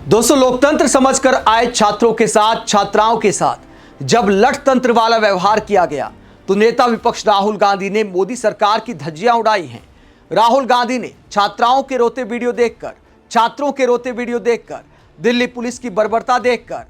दोस्तों, लोकतंत्र समझकर आए छात्रों के साथ, छात्राओं के साथ जब लठतंत्र वाला व्यवहार किया गया तो नेता विपक्ष राहुल गांधी ने मोदी सरकार की धज्जियां उड़ाई हैं। राहुल गांधी ने छात्राओं के रोते वीडियो देखकर, छात्रों के रोते वीडियो देखकर, दिल्ली पुलिस की बर्बरता देखकर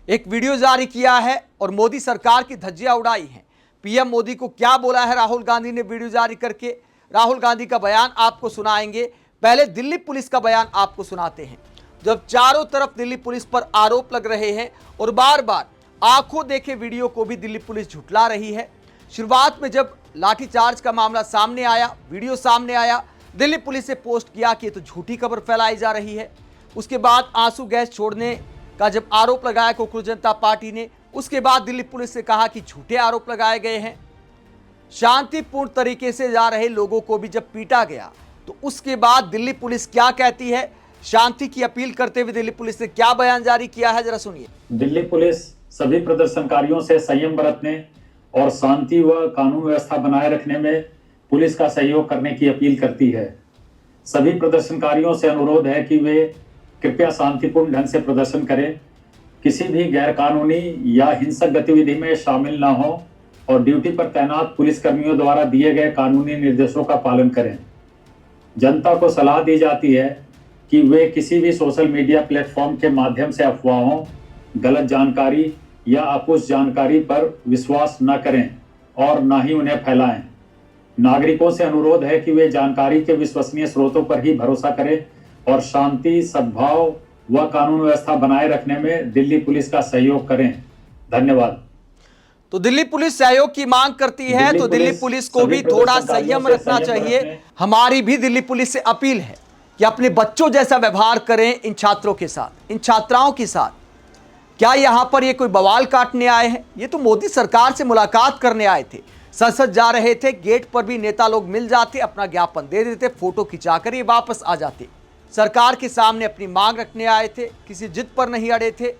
एक वीडियो जारी किया है और मोदी सरकार की धज्जियां उड़ाई हैं। पीएम मोदी को क्या बोला है राहुल गांधी ने वीडियो जारी करके, राहुल गांधी का बयान आपको सुनाएंगे। पहले दिल्ली पुलिस का बयान आपको सुनाते हैं। जब चारों तरफ दिल्ली पुलिस पर आरोप लग रहे हैं और बार बार आंखों देखे वीडियो को भी दिल्ली पुलिस झुठला रही है। शुरुआत में जब लाठीचार्ज का मामला सामने आया, वीडियो सामने आया, दिल्ली पुलिस ने पोस्ट किया कि ये तो झूठी खबर फैलाई जा रही है। उसके बाद आंसू गैस छोड़ने का जब आरोप लगाया कोकरोच जनता पार्टी ने, उसके बाद दिल्ली पुलिस ने कहा कि झूठे आरोप लगाए गए हैं। शांतिपूर्ण तरीके से जा रहे लोगों को भी जब पीटा गया तो उसके बाद दिल्ली पुलिस क्या कहती है, शांति की अपील करते हुए दिल्ली पुलिस ने क्या बयान जारी किया है, जरा सुनिए। दिल्ली पुलिस सभी प्रदर्शनकारियों से संयम बरतने और शांति व कानून व्यवस्था बनाए रखने में पुलिस का सहयोग करने की अपील करती है। सभी प्रदर्शनकारियों से अनुरोध है कि वे कृपया शांतिपूर्ण ढंग से प्रदर्शन करें, किसी भी गैरकानूनी या हिंसक गतिविधि में शामिल न हो और ड्यूटी पर तैनात पुलिसकर्मियों द्वारा दिए गए कानूनी निर्देशों का पालन करें। जनता को सलाह दी जाती है कि वे किसी भी सोशल मीडिया प्लेटफॉर्म के माध्यम से अफवाहों, गलत जानकारी या अपुष्ट जानकारी पर विश्वास न करें और न ही उन्हें फैलाएं। नागरिकों से अनुरोध है कि वे जानकारी के विश्वसनीय स्रोतों पर ही भरोसा करें और शांति, सद्भाव व कानून व्यवस्था बनाए रखने में दिल्ली पुलिस का सहयोग करें। धन्यवाद। तो दिल्ली पुलिस सहयोग की मांग करती है तो दिल्ली पुलिस को भी थोड़ा संयम रखना चाहिए। हमारी भी दिल्ली पुलिस से अपील है कि अपने बच्चों जैसा व्यवहार करें इन छात्रों के साथ, इन छात्राओं के साथ। क्या यहां पर ये कोई बवाल काटने आए हैं? ये तो मोदी सरकार से मुलाकात करने आए थे। संसद जा रहे थे, गेट पर भी नेता लोग मिल जाते, अपना ज्ञापन दे देते, फोटो खिंचाकर ये वापस आ जाते। सरकार के सामने अपनी मांग रखने आए थे, किसी जिद पर नहीं अड़े थे।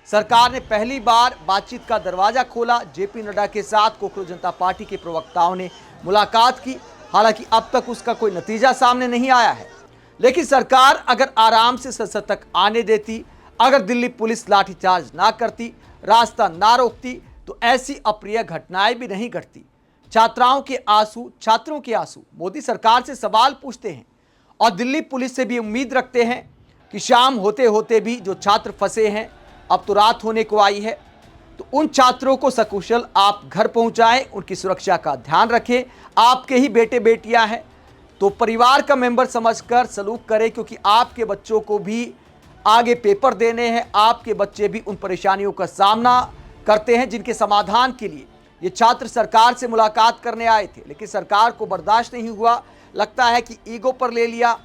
सरकार ने पहली बार बातचीत का दरवाजा खोला। जेपी नड्डा के साथ कोकरोच जनता पार्टी के प्रवक्ताओं ने मुलाकात की। हालांकि अब तक उसका कोई नतीजा सामने नहीं आया है, लेकिन सरकार अगर आराम से संसद तक आने देती, अगर दिल्ली पुलिस लाठीचार्ज ना करती, रास्ता ना रोकती, तो ऐसी अप्रिय घटनाएं भी नहीं घटती। छात्राओं के आंसू, छात्रों के आंसू मोदी सरकार से सवाल पूछते हैं और दिल्ली पुलिस से भी उम्मीद रखते हैं कि शाम होते होते भी जो छात्र फंसे हैं, अब तो रात होने को आई है, तो उन छात्रों को सकुशल आप घर पहुंचाएं, उनकी सुरक्षा का ध्यान रखें। आपके ही बेटे बेटियां हैं तो परिवार का मेंबर समझकर सलूक करें, क्योंकि आपके बच्चों को भी आगे पेपर देने हैं। आपके बच्चे भी उन परेशानियों का सामना करते हैं जिनके समाधान के लिए ये छात्र सरकार से मुलाकात करने आए थे, लेकिन सरकार को बर्दाश्त नहीं हुआ। लगता है कि ईगो पर ले लिया।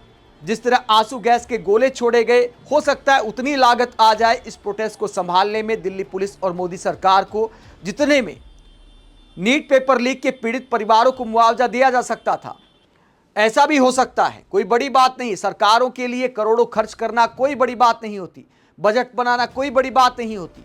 जिस तरह आंसू गैस के गोले छोड़े गए, हो सकता है उतनी लागत आ जाए इस प्रोटेस्ट को संभालने में दिल्ली पुलिस और मोदी सरकार को, जितने में नीट पेपर लीक के पीड़ित परिवारों को मुआवजा दिया जा सकता था। ऐसा भी हो सकता है, कोई बड़ी बात नहीं। सरकारों के लिए करोड़ों खर्च करना कोई बड़ी बात नहीं होती, बजट बनाना कोई बड़ी बात नहीं होती।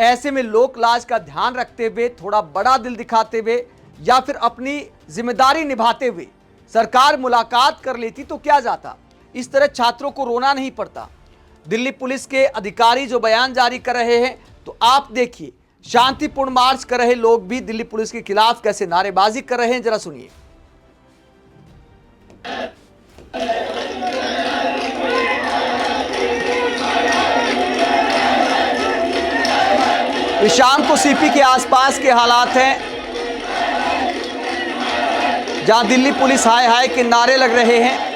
ऐसे में लोक लाज का ध्यान रखते हुए, थोड़ा बड़ा दिल दिखाते हुए या फिर अपनी जिम्मेदारी निभाते हुए सरकार मुलाकात कर लेती तो क्या जाता। इस तरह छात्रों को रोना नहीं पड़ता। दिल्ली पुलिस के अधिकारी जो बयान जारी कर रहे हैं, तो आप देखिए शांतिपूर्ण मार्च कर रहे लोग भी दिल्ली पुलिस के खिलाफ कैसे नारेबाजी कर रहे हैं, जरा सुनिए। शाम को सीपी के आसपास के हालात हैं, जहां दिल्ली पुलिस हाय हाय के नारे लग रहे हैं।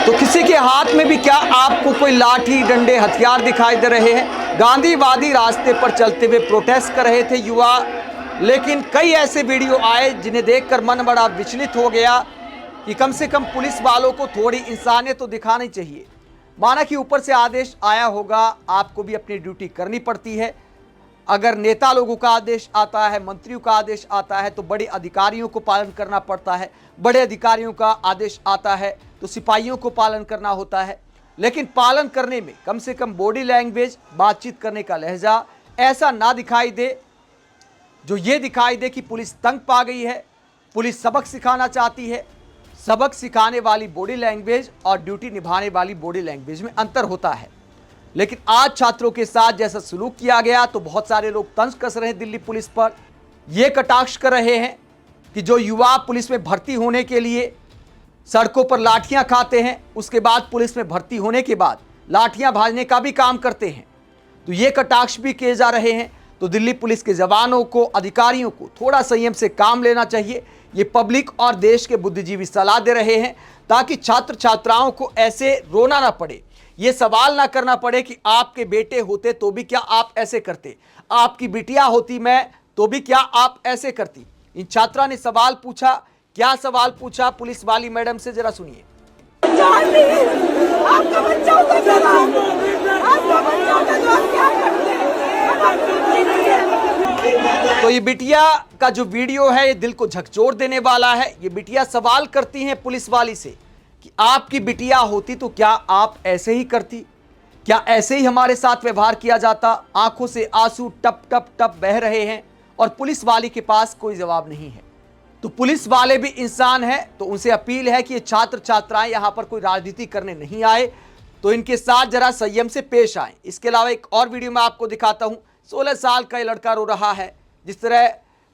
तो किसी के हाथ में भी क्या आपको कोई लाठी, डंडे, हथियार दिखाई दे रहे हैं? गांधीवादी रास्ते पर चलते हुए प्रोटेस्ट कर रहे थे युवा, लेकिन कई ऐसे वीडियो आए जिन्हें देखकर मन बड़ा विचलित हो गया कि कम से कम पुलिस वालों को थोड़ी इंसानियत तो दिखानी चाहिए। माना कि ऊपर से आदेश आया होगा, आपको भी अपनी ड्यूटी करनी पड़ती है। अगर नेता लोगों का आदेश आता है, मंत्रियों का आदेश आता है, तो बड़े अधिकारियों को पालन करना पड़ता है। बड़े अधिकारियों का आदेश आता है तो सिपाहियों को पालन करना होता है। लेकिन पालन करने में कम से कम बॉडी लैंग्वेज, बातचीत करने का लहजा ऐसा ना दिखाई दे जो ये दिखाई दे कि पुलिस तंग पा गई है, पुलिस सबक सिखाना चाहती है। सबक सिखाने वाली बॉडी लैंग्वेज और ड्यूटी निभाने वाली बॉडी लैंग्वेज में अंतर होता है। लेकिन आज छात्रों के साथ जैसा सलूक किया गया तो बहुत सारे लोग तंज कस रहे हैं दिल्ली पुलिस पर। यह कटाक्ष कर रहे हैं कि जो युवा पुलिस में भर्ती होने के लिए सड़कों पर लाठियां खाते हैं, उसके बाद पुलिस में भर्ती होने के बाद लाठियां भाजने का भी काम करते हैं, तो ये कटाक्ष भी किए जा रहे हैं। तो दिल्ली पुलिस के जवानों को, अधिकारियों को थोड़ा संयम से काम लेना चाहिए। ये पब्लिक और देश के बुद्धिजीवी सलाह दे रहे हैं ताकि छात्र छात्राओं को ऐसे रोना ना पड़े, ये सवाल ना करना पड़े कि आपके बेटे होते तो भी क्या आप ऐसे करते, आपकी बिटिया होती मैं तो भी क्या आप ऐसे करती। इन छात्रा ने सवाल पूछा। क्या सवाल पूछा पुलिस वाली मैडम से, जरा सुनिए। आपका बच्चा होता तो आपका बच्चा होता तो आप क्या करते? तो ये बिटिया का जो वीडियो है ये दिल को झकझोर देने वाला है। ये बिटिया सवाल करती हैं पुलिस वाली से कि आपकी बिटिया होती तो क्या आप ऐसे ही करती, क्या ऐसे ही हमारे साथ व्यवहार किया जाता। आंखों से आंसू टप टप टप बह रहे हैं और पुलिस वाली के पास कोई जवाब नहीं है। तो पुलिस वाले भी इंसान हैं, तो उनसे अपील है कि ये छात्र छात्राएं यहां पर कोई राजनीति करने नहीं आए, तो इनके साथ जरा संयम से पेश आए। इसके अलावा एक और वीडियो मैं आपको दिखाता हूं। 16 साल का ये लड़का रो रहा है, जिस तरह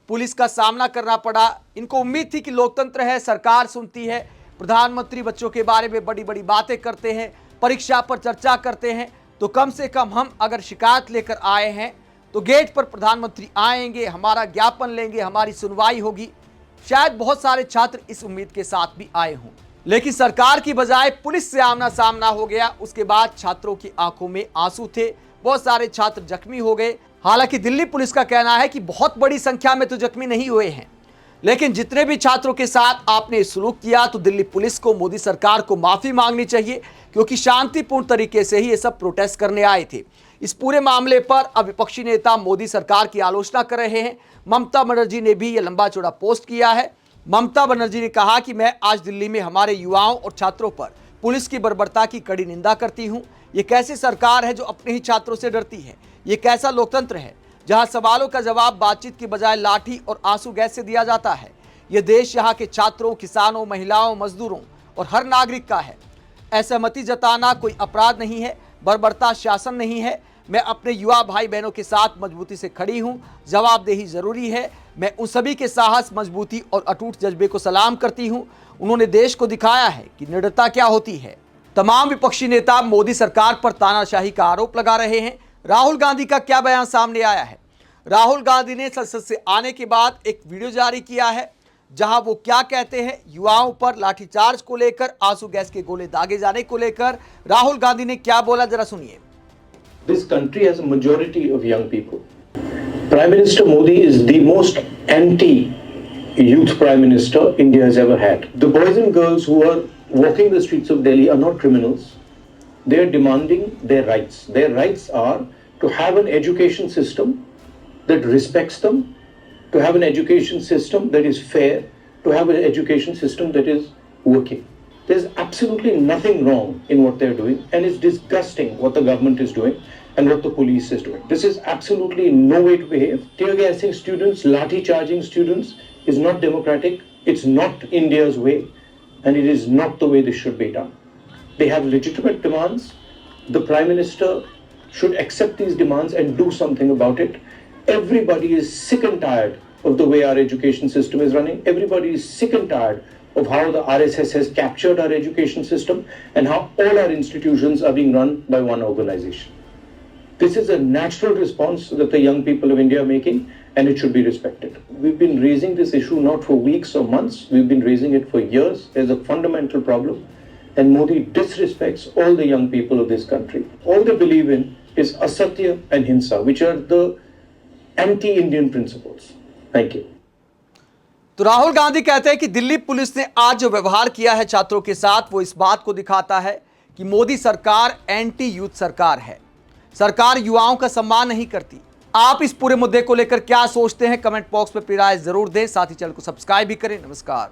पुलिस का सामना करना पड़ा। इनको उम्मीद थी कि लोकतंत्र है, सरकार सुनती है, प्रधानमंत्री बच्चों के बारे में बड़ी बड़ी बातें करते हैं, परीक्षा पर चर्चा करते हैं, तो कम से कम हम अगर शिकायत लेकर आए हैं तो गेट पर प्रधानमंत्री आएंगे, हमारा ज्ञापन लेंगे, हमारी सुनवाई होगी। शायद बहुत सारे छात्र इस उम्मीद के साथ भी आए हों, लेकिन सरकार की बजाय पुलिस से आमना सामना हो गया। उसके बाद छात्रों की आंखों में आंसू थे, बहुत सारे छात्र जख्मी हो गए। हालांकि दिल्ली पुलिस का कहना है कि बहुत बड़ी संख्या में तो जख्मी नहीं हुए हैं, लेकिन जितने भी छात्रों के साथ आपने सलूक किया तो दिल्ली पुलिस को, मोदी सरकार को माफी मांगनी चाहिए, क्योंकि शांतिपूर्ण तरीके से ही ये सब प्रोटेस्ट करने आए थे। इस पूरे मामले पर अब विपक्षी नेता मोदी सरकार की आलोचना कर रहे हैं। ममता बनर्जी ने भी ये लंबा चौड़ा पोस्ट किया है। ममता बनर्जी ने कहा कि मैं आज दिल्ली में हमारे युवाओं और छात्रों पर पुलिस की बर्बरता की कड़ी निंदा करती हूं। ये कैसी सरकार है जो अपने ही छात्रों से डरती है? ये कैसा लोकतंत्र है जहां सवालों का जवाब बातचीत की बजाय लाठी और आंसू गैस से दिया जाता है? ये देश यहाँ के छात्रों, किसानों, महिलाओं, मजदूरों और हर नागरिक का है। असहमति जताना कोई अपराध नहीं है, बर्बरता शासन नहीं है। मैं अपने युवा भाई बहनों के साथ मजबूती से खड़ी हूं। जवाबदेही जरूरी है। मैं उन सभी के साहस, मजबूती और अटूट जज्बे को सलाम करती हूं। उन्होंने देश को दिखाया है कि निडरता क्या होती है। तमाम विपक्षी नेता मोदी सरकार पर तानाशाही का आरोप लगा रहे हैं। राहुल गांधी का क्या बयान सामने आया है? राहुल गांधी ने संसद से आने के बाद एक वीडियो जारी किया है, जहां वो क्या कहते हैं युवाओं पर लाठीचार्ज को लेकर, आंसू गैस के गोले दागे जाने को लेकर राहुल गांधी ने क्या बोला, जरा सुनिए। This country has a majority of young people. Prime Minister Modi is the most anti-youth Prime Minister India has ever had. The boys and girls who are walking the streets of Delhi are not criminals. They are demanding their rights. Their rights are to have an education system that respects them, to have an education system that is fair, to have an education system that is working. There's absolutely nothing wrong in what they're doing, and it's disgusting what the government is doing and what the police is doing. This is absolutely no way to behave. Tear gassing students, lathi charging students is not democratic. It's not India's way, and it is not the way this should be done. They have legitimate demands. The Prime Minister should accept these demands and do something about it. Everybody is sick and tired of the way our education system is running. Everybody is sick and tired of how the RSS has captured our education system and how all our institutions are being run by one organization. This is a natural response that the young people of India are making, and it should be respected. We've been raising this issue not for weeks or months, we've been raising it for years. There's a fundamental problem, and Modi disrespects all the young people of this country. All they believe in is asatya and hinsa, which are the anti-Indian principles. Thank you. तो राहुल गांधी कहते हैं कि Delhi police ने आज जो व्यवहार किया है छात्रों के साथ, वो इस बात को दिखाता है कि मोदी सरकार एंटी यूथ सरकार है। सरकार युवाओं का सम्मान नहीं करती। आप इस पूरे मुद्दे को लेकर क्या सोचते हैं? कमेंट बॉक्स में अपनी राय जरूर दें। साथ ही चैनल को सब्सक्राइब भी करें। नमस्कार।